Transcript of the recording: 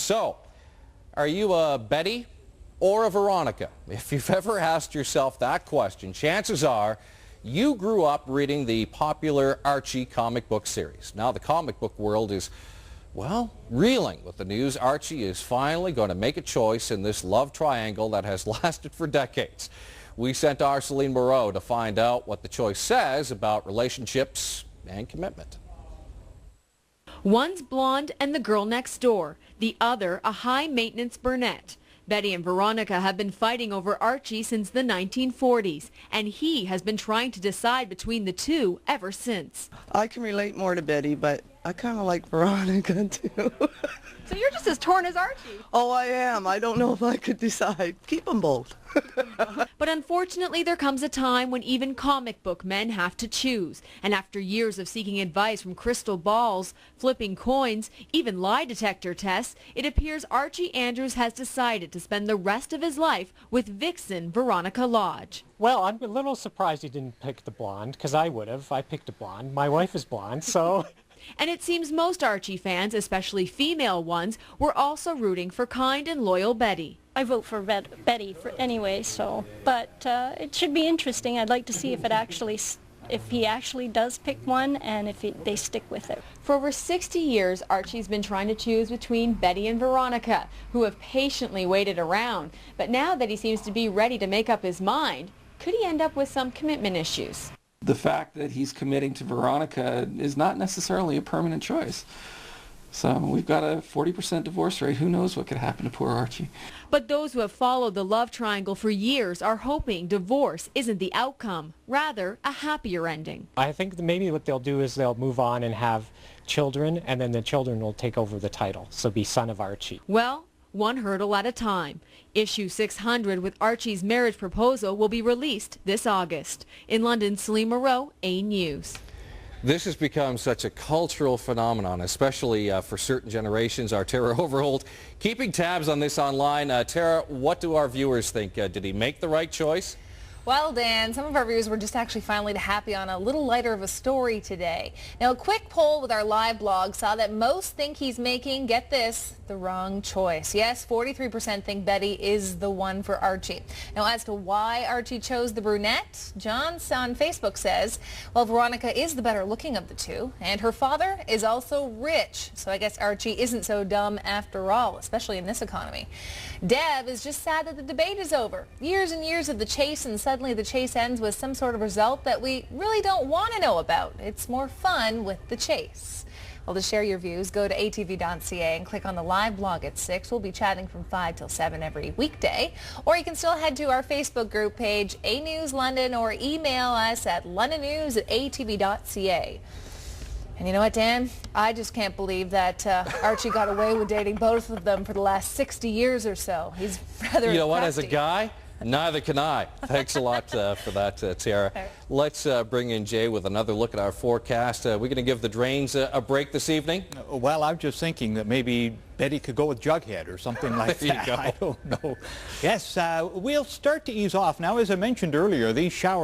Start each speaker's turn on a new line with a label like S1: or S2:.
S1: So, are you a Betty or a Veronica? If you've ever asked yourself that question, chances are you grew up reading the popular Archie comic book series. Now the comic book world is, well, reeling with the news Archie is finally going to make a choice in this love triangle that has lasted for decades. We sent our Celine Moreau to find out what the choice says about relationships and commitment.
S2: One's blonde and the girl next door, the other a high-maintenance brunette. Betty and Veronica have been fighting over Archie since the 1940s, and he has been trying to decide between the two ever since.
S3: I can relate more to Betty, but I kind of like Veronica too.
S4: So you're just as torn as Archie.
S3: Oh, I am. I don't know if I could decide. Keep them both.
S2: But unfortunately, there comes a time when even comic book men have to choose. And after years of seeking advice from crystal balls, flipping coins, even lie detector tests, it appears Archie Andrews has decided to spend the rest of his life with vixen Veronica Lodge.
S5: Well, I'm a little surprised he didn't pick the blonde, because I would have. I picked a blonde. My wife is blonde, so...
S2: And it seems most Archie fans, especially female ones, were also rooting for kind and loyal Betty.
S6: I vote for Betty anyway, but it should be interesting. I'd like to see if he actually does pick one and if they stick with it.
S2: For over 60 years, Archie's been trying to choose between Betty and Veronica, who have patiently waited around. But now that he seems to be ready to make up his mind, could he end up with some commitment issues?
S7: The fact that he's committing to Veronica is not necessarily a permanent choice. So we've got a 40% divorce rate. Who knows what could happen to poor Archie?
S2: But those who have followed the love triangle for years are hoping divorce isn't the outcome, rather a happier ending.
S5: I think that maybe what they'll do is they'll move on and have children, and then the children will take over the title, so be son of Archie.
S2: Well, one hurdle at a time. Issue 600 with Archie's marriage proposal will be released this August. In London, Celine Moreau, A News.
S1: This has become such a cultural phenomenon, especially for certain generations. Our Tara Overholt keeping tabs on this online. Tara, what do our viewers think? Did he make the right choice?
S4: Well, Dan, some of our viewers were just actually finally happy on a little lighter of a story today. Now, a quick poll with our live blog saw that most think he's making, get this, the wrong choice. Yes, 43% think Betty is the one for Archie. Now, as to why Archie chose the brunette, John on Facebook says, well, Veronica is the better looking of the two, and her father is also rich. So I guess Archie isn't so dumb after all, especially in this economy. Deb is just sad that the debate is over. Years and years of the chase, and suddenly the chase ends with some sort of result that we really don't want to know about. It's more fun with the chase. Well, to share your views, go to atv.ca and click on the live blog at 6. We'll be chatting from 5 till 7 every weekday. Or you can still head to our Facebook group page, A News London, or email us at londonnews@atv.ca. And you know what, Dan? I just can't believe that Archie got away with dating both of them for the last 60 years or so. He's rather
S1: You know what,
S4: crafty.
S1: as a guy, neither can I. Thanks a lot for that, Tara. Let's bring in Jay with another look at our forecast. We're going to give the drains a break this evening.
S8: Well, I'm just thinking that maybe Betty could go with Jughead or something like
S1: There you
S8: that.
S1: go.
S8: I don't know. Yes, we'll start to ease off. Now, as I mentioned earlier, these showers